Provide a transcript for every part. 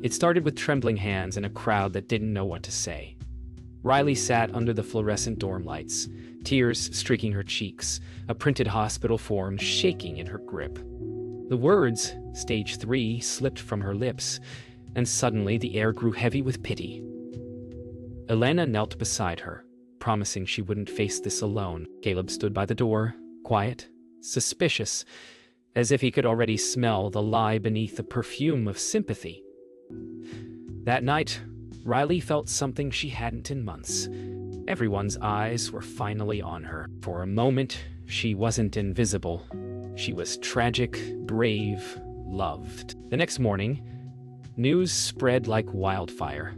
It started with trembling hands and a crowd that didn't know what to say. Riley sat under the fluorescent dorm lights, tears streaking her cheeks, a printed hospital form shaking in her grip. The words, "Stage 3, slipped from her lips, and suddenly the air grew heavy with pity. Elena knelt beside her, promising she wouldn't face this alone. Caleb stood by the door, quiet, suspicious, as if he could already smell the lie beneath the perfume of sympathy. That night, Riley felt something she hadn't in months. Everyone's eyes were finally on her. For a moment, she wasn't invisible. She was tragic, brave, loved. The next morning, news spread like wildfire.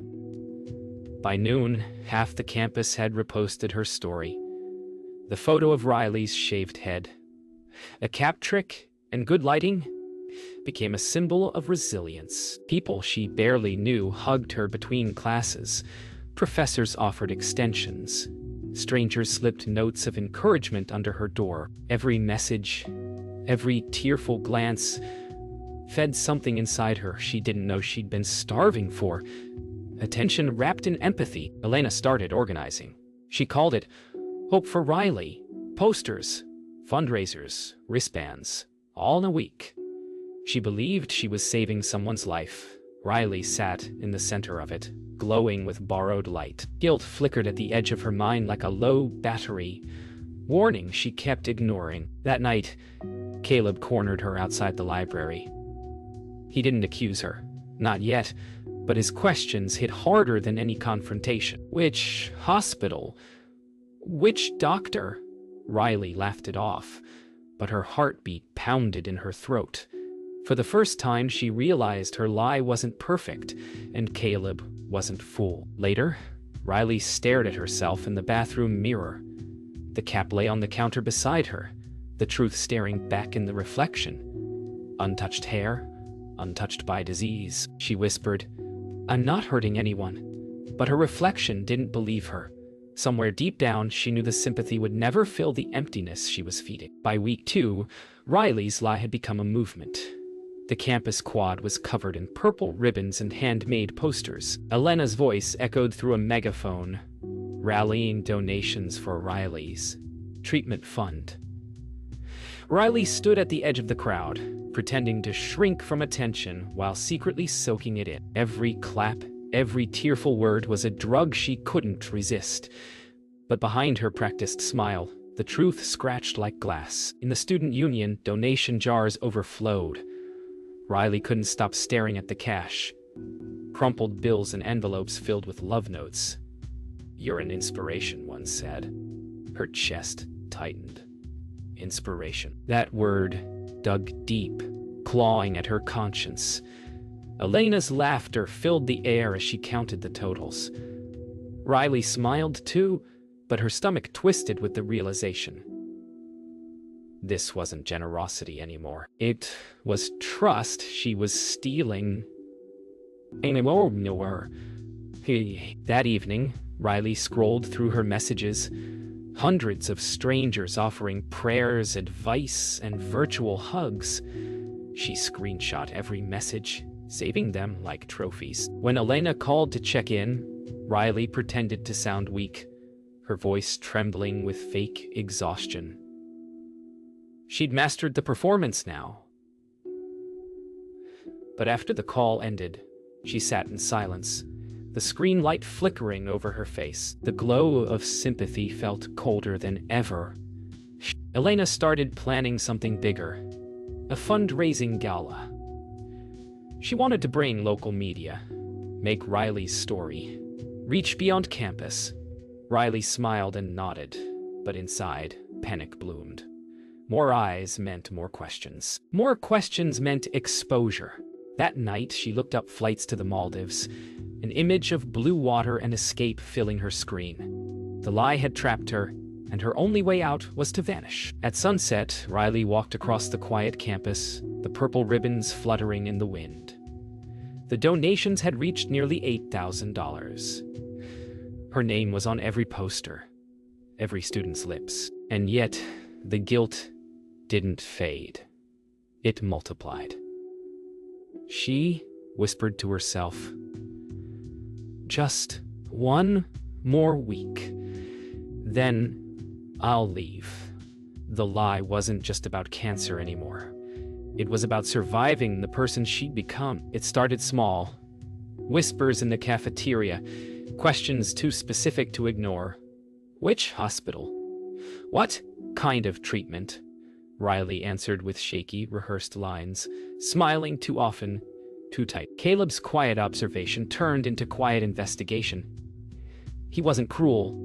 By noon, half the campus had reposted her story. The photo of Riley's shaved head, a cap trick, and good lighting became a symbol of resilience. People she barely knew hugged her between classes. Professors offered extensions. Strangers slipped notes of encouragement under her door. Every message, every tearful glance fed something inside her she didn't know she'd been starving for. Attention wrapped in empathy. Elena started organizing. She called it Hope for Riley. Posters, fundraisers, wristbands, all in a week. She believed she was saving someone's life. Riley sat in the center of it, glowing with borrowed light. Guilt flickered at the edge of her mind like a low battery, warning she kept ignoring. That night, Caleb cornered her outside the library. He didn't accuse her, not yet, but his questions hit harder than any confrontation. Which hospital? Which doctor? Riley laughed it off, but her heartbeat pounded in her throat. For the first time, she realized her lie wasn't perfect, and Caleb wasn't fool. Later, Riley stared at herself in the bathroom mirror. The cap lay on the counter beside her, the truth staring back in the reflection. Untouched hair, untouched by disease. She whispered, "I'm not hurting anyone." But her reflection didn't believe her. Somewhere deep down, she knew the sympathy would never fill the emptiness she was feeding. By week 2, Riley's lie had become a movement. The campus quad was covered in purple ribbons and handmade posters. Elena's voice echoed through a megaphone, rallying donations for Riley's treatment fund. Riley stood at the edge of the crowd, pretending to shrink from attention while secretly soaking it in. Every clap, every tearful word was a drug she couldn't resist. But behind her practiced smile, the truth scratched like glass. In the student union, donation jars overflowed. Riley couldn't stop staring at the cash. Crumpled bills and envelopes filled with love notes. "You're an inspiration," one said. Her chest tightened. Inspiration. That word dug deep, clawing at her conscience. Elena's laughter filled the air as she counted the totals. Riley smiled too, but her stomach twisted with the realization. This wasn't generosity anymore. It was trust she was stealing. That evening, Riley scrolled through her messages. Hundreds of strangers offering prayers, advice, and virtual hugs. She screenshot every message, saving them like trophies. When Elena called to check in, Riley pretended to sound weak, her voice trembling with fake exhaustion. She'd mastered the performance now. But after the call ended, she sat in silence, the screen light flickering over her face. The glow of sympathy felt colder than ever. Elena started planning something bigger, a fundraising gala. She wanted to bring local media, make Riley's story reach beyond campus. Riley smiled and nodded, but inside, panic bloomed. More eyes meant more questions. More questions meant exposure. That night, she looked up flights to the Maldives, an image of blue water and escape filling her screen. The lie had trapped her, and her only way out was to vanish. At sunset, Riley walked across the quiet campus, the purple ribbons fluttering in the wind. The donations had reached nearly $8,000. Her name was on every poster, every student's lips, and yet the guilt didn't fade. It multiplied. She whispered to herself. Just one more week. Then I'll leave. The lie wasn't just about cancer anymore. It was about surviving the person she'd become. It started small. Whispers in the cafeteria, questions too specific to ignore. Which hospital? What kind of treatment? Riley answered with shaky, rehearsed lines, smiling too often, too tight. Caleb's quiet observation turned into quiet investigation. He wasn't cruel,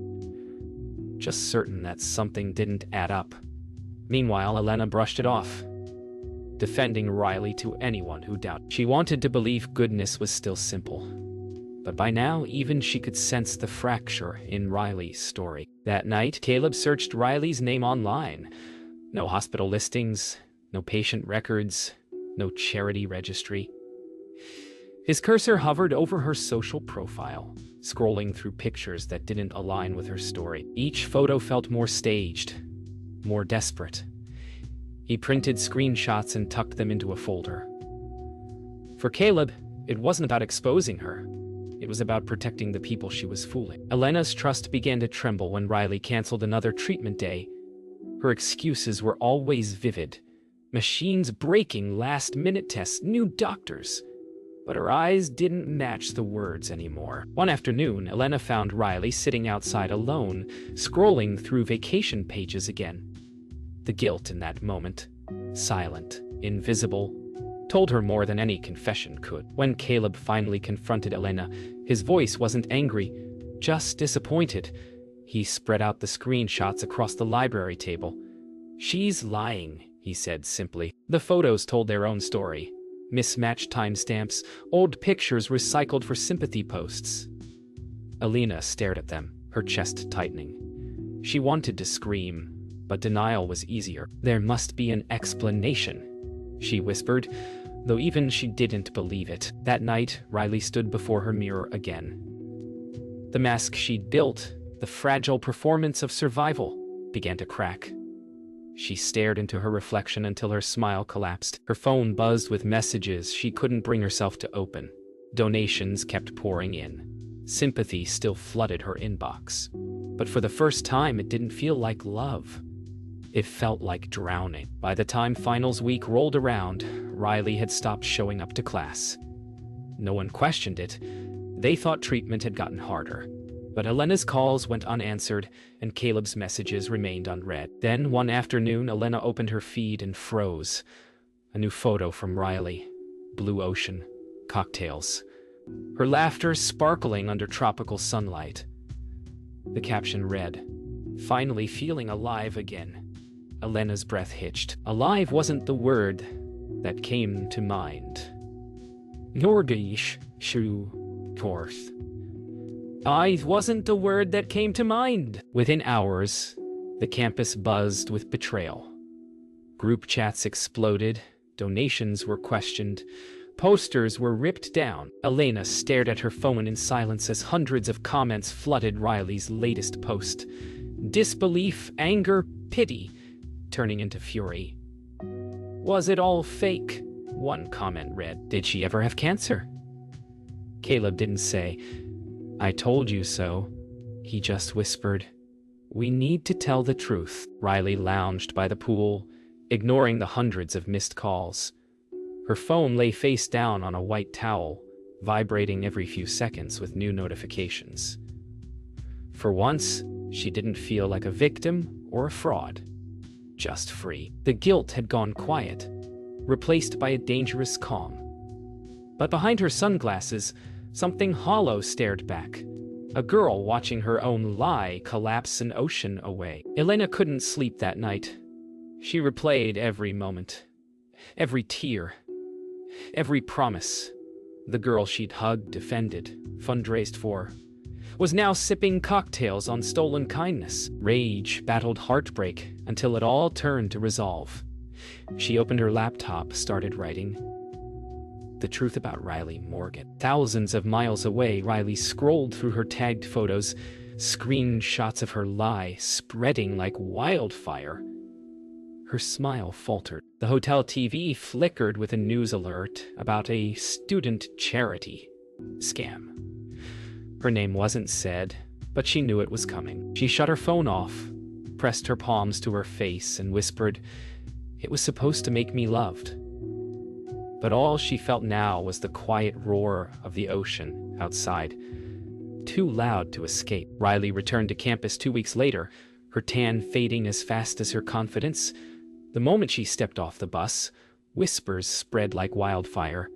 just certain that something didn't add up. Meanwhile, Elena brushed it off, defending Riley to anyone who doubted. She wanted to believe goodness was still simple. But by now, even she could sense the fracture in Riley's story. That night, Caleb searched Riley's name online. No hospital listings, no patient records, no charity registry. His cursor hovered over her social profile, scrolling through pictures that didn't align with her story. Each photo felt more staged, more desperate. He printed screenshots and tucked them into a folder. For Caleb, it wasn't about exposing her. It was about protecting the people she was fooling. Elena's trust began to tremble when Riley canceled another treatment day. Her excuses were always vivid. Machines breaking, last-minute tests, new doctors. But her eyes didn't match the words anymore. One afternoon, Elena found Riley sitting outside alone, scrolling through vacation pages again. The guilt in that moment, silent, invisible, told her more than any confession could. When Caleb finally confronted Elena, his voice wasn't angry, just disappointed. He spread out the screenshots across the library table. "She's lying," he said simply. The photos told their own story. Mismatched timestamps, old pictures recycled for sympathy posts. Elena stared at them, her chest tightening. She wanted to scream, but denial was easier. "There must be an explanation," she whispered, though even she didn't believe it. That night, Riley stood before her mirror again. The mask she'd built, the fragile performance of survival, began to crack. She stared into her reflection until her smile collapsed. Her phone buzzed with messages she couldn't bring herself to open. Donations kept pouring in. Sympathy still flooded her inbox. But for the first time, it didn't feel like love. It felt like drowning. By the time finals week rolled around, Riley had stopped showing up to class. No one questioned it. They thought treatment had gotten harder. But Elena's calls went unanswered, and Caleb's messages remained unread. Then, one afternoon, Elena opened her feed and froze. A new photo from Riley. Blue ocean. Cocktails. Her laughter sparkling under tropical sunlight. The caption read, "Finally feeling alive again." Elena's breath hitched. Alive wasn't the word that came to mind. Norgish shu torth. I wasn't the word that came to mind. Within hours, the campus buzzed with betrayal. Group chats exploded, donations were questioned, posters were ripped down. Elena stared at her phone in silence as hundreds of comments flooded Riley's latest post. Disbelief, anger, pity, turning into fury. "Was it all fake?" one comment read. "Did she ever have cancer?" Caleb didn't say, "I told you so." He just whispered, "We need to tell the truth." Riley lounged by the pool, ignoring the hundreds of missed calls. Her phone lay face down on a white towel, vibrating every few seconds with new notifications. For once, she didn't feel like a victim or a fraud, just free. The guilt had gone quiet, replaced by a dangerous calm. But behind her sunglasses, something hollow stared back. A girl watching her own lie collapse an ocean away. Elena couldn't sleep that night. She replayed every moment, every tear, every promise. The girl she'd hugged, defended, fundraised for, was now sipping cocktails on stolen kindness. Rage battled heartbreak until it all turned to resolve. She opened her laptop, started writing. The truth about Riley Morgan. Thousands of miles away, Riley scrolled through her tagged photos, screenshots of her lie spreading like wildfire. Her smile faltered. The hotel TV flickered with a news alert about a student charity scam. Her name wasn't said, but she knew it was coming. She shut her phone off, pressed her palms to her face, and whispered, "It was supposed to make me loved." But all she felt now was the quiet roar of the ocean outside, too loud to escape. Riley returned to campus 2 weeks later, her tan fading as fast as her confidence. The moment she stepped off the bus, whispers spread like wildfire.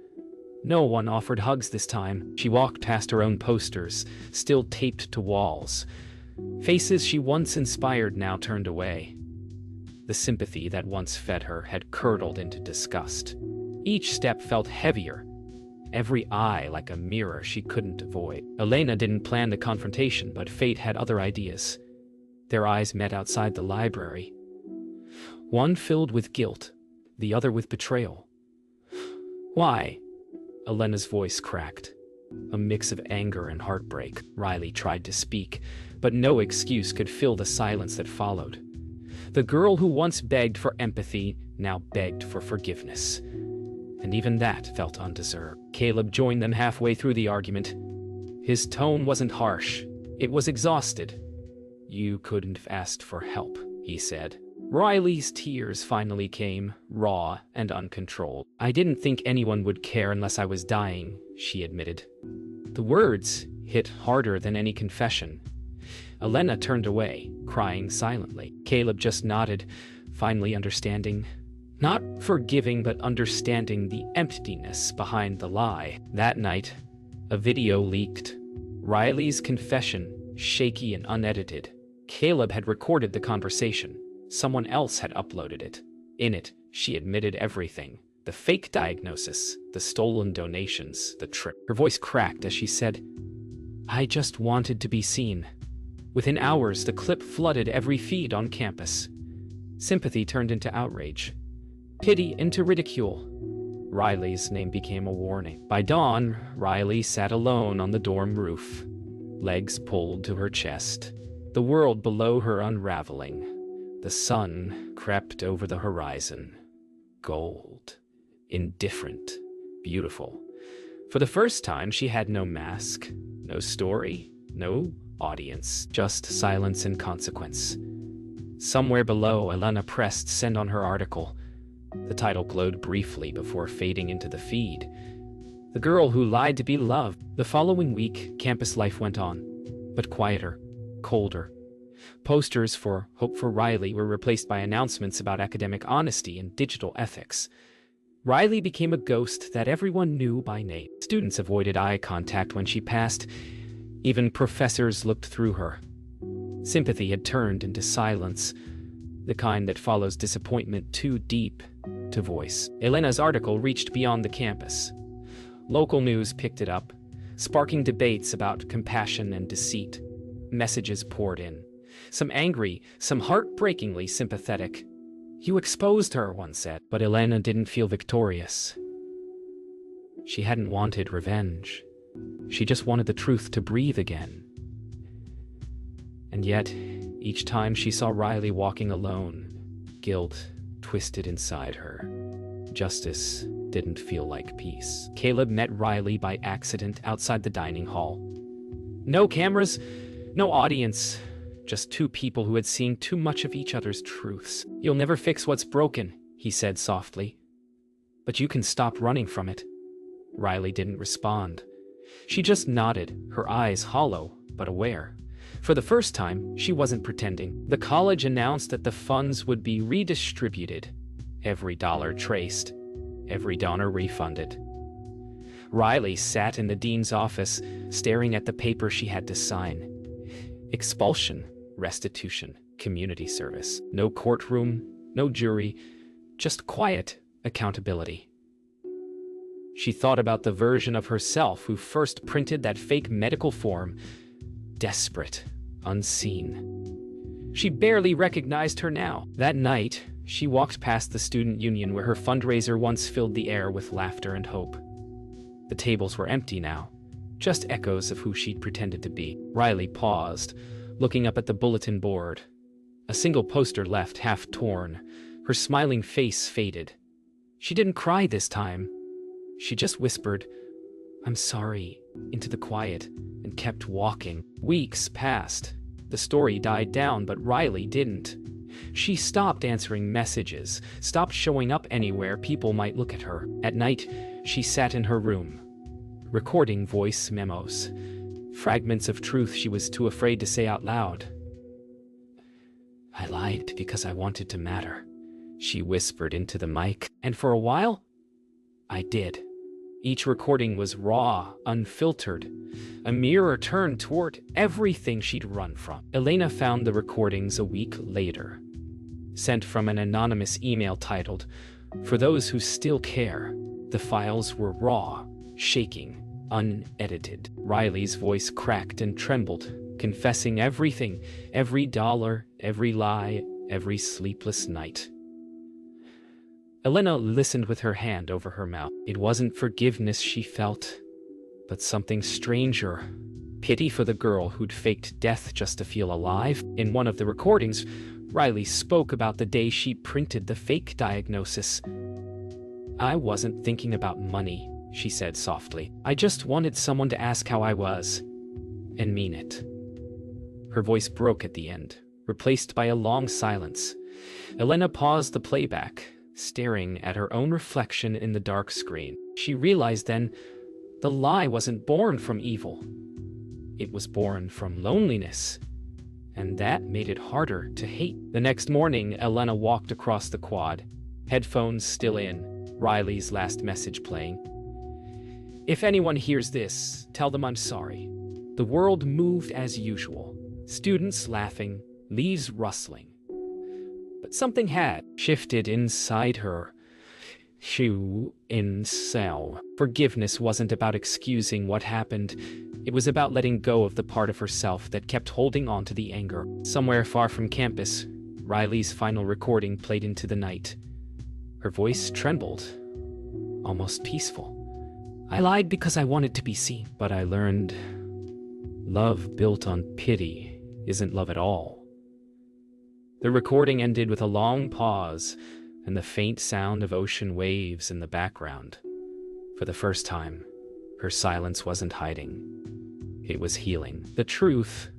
No one offered hugs this time. She walked past her own posters, still taped to walls. Faces she once inspired now turned away. The sympathy that once fed her had curdled into disgust. Each step felt heavier, every eye like a mirror she couldn't avoid. Elena didn't plan the confrontation, but fate had other ideas. Their eyes met outside the library. One filled with guilt, the other with betrayal. "Why?" Elena's voice cracked, a mix of anger and heartbreak. Riley tried to speak, but no excuse could fill the silence that followed. The girl who once begged for empathy now begged for forgiveness. And even that felt undeserved. Caleb joined them halfway through the argument. His tone wasn't harsh, it was exhausted. "You couldn't have asked for help," he said. Riley's tears finally came, raw and uncontrolled. "I didn't think anyone would care unless I was dying," she admitted. The words hit harder than any confession. Elena turned away, crying silently. Caleb just nodded, finally understanding. Not forgiving, but understanding the emptiness behind the lie. That night, a video leaked. Riley's confession, shaky and unedited. Caleb had recorded the conversation. Someone else had uploaded it. In it, she admitted everything. The fake diagnosis, the stolen donations, the trip. Her voice cracked as she said, "I just wanted to be seen." Within hours, the clip flooded every feed on campus. Sympathy turned into outrage. Pity into ridicule. Riley's name became a warning. By dawn, Riley sat alone on the dorm roof, legs pulled to her chest, the world below her unraveling. The sun crept over the horizon. Gold. Indifferent. Beautiful. For the first time, she had no mask, no story, no audience, just silence and consequence. Somewhere below, Elena pressed send on her article. The title glowed briefly before fading into the feed. The girl who lied to be loved. The following week, campus life went on, but quieter, colder. Posters for Hope for Riley were replaced by announcements about academic honesty and digital ethics. Riley became a ghost that everyone knew by name. Students avoided eye contact when she passed. Even professors looked through her. Sympathy had turned into silence, the kind that follows disappointment too deep to voice. Elena's article reached beyond the campus. Local news picked it up, sparking debates about compassion and deceit. Messages poured in. Some angry, some heartbreakingly sympathetic. "You exposed her," one said. But Elena didn't feel victorious. She hadn't wanted revenge. She just wanted the truth to breathe again. And yet, each time she saw Riley walking alone, guilt twisted inside her. Justice didn't feel like peace. Caleb met Riley by accident outside the dining hall. No cameras, no audience, just two people who had seen too much of each other's truths. "You'll never fix what's broken," he said softly. "But you can stop running from it." Riley didn't respond. She just nodded, her eyes hollow but aware. For the first time, she wasn't pretending. The college announced that the funds would be redistributed. Every dollar traced, every donor refunded. Riley sat in the dean's office, staring at the paper she had to sign. Expulsion, restitution, community service. No courtroom, no jury, just quiet accountability. She thought about the version of herself who first printed that fake medical form. Desperate, unseen. She barely recognized her now. That night, she walked past the student union where her fundraiser once filled the air with laughter and hope. The tables were empty now, just echoes of who she'd pretended to be. Riley paused, looking up at the bulletin board. A single poster left, half torn, Her smiling face faded. She didn't cry this time. She just whispered, "I'm sorry," into the quiet and kept walking. Weeks passed. The story died down, but Riley didn't. She stopped answering messages, stopped showing up anywhere people might look at her. At night, she sat in her room, recording voice memos, fragments of truth she was too afraid to say out loud. "I lied because I wanted to matter," she whispered into the mic, "and for a while, I did." Each recording was raw, unfiltered, a mirror turned toward everything she'd run from. Elena found the recordings a week later, sent from an anonymous email titled, "For Those Who Still Care." The files were raw, shaking, unedited. Riley's voice cracked and trembled, confessing everything, every dollar, every lie, every sleepless night. Elena listened with her hand over her mouth. It wasn't forgiveness she felt, but something stranger. Pity for the girl who'd faked death just to feel alive. In one of the recordings, Riley spoke about the day she printed the fake diagnosis. "I wasn't thinking about money," she said softly. "I just wanted someone to ask how I was, and mean it." Her voice broke at the end, replaced by a long silence. Elena paused the playback, staring at her own reflection in the dark screen. She realized then, the lie wasn't born from evil. It was born from loneliness, and that made it harder to hate. The next morning, Elena walked across the quad, headphones still in, Riley's last message playing. "If anyone hears this, tell them I'm sorry." The world moved as usual, students laughing, leaves rustling. But something had shifted inside her. Forgiveness wasn't about excusing what happened. It was about letting go of the part of herself that kept holding on to the anger. Somewhere far from campus, Riley's final recording played into the night. Her voice trembled, almost peaceful. "I lied because I wanted to be seen, but I learned love built on pity isn't love at all." The recording ended with a long pause and the faint sound of ocean waves in the background. For the first time, her silence wasn't hiding. It was healing. The truth,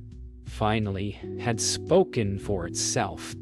finally, had spoken for itself.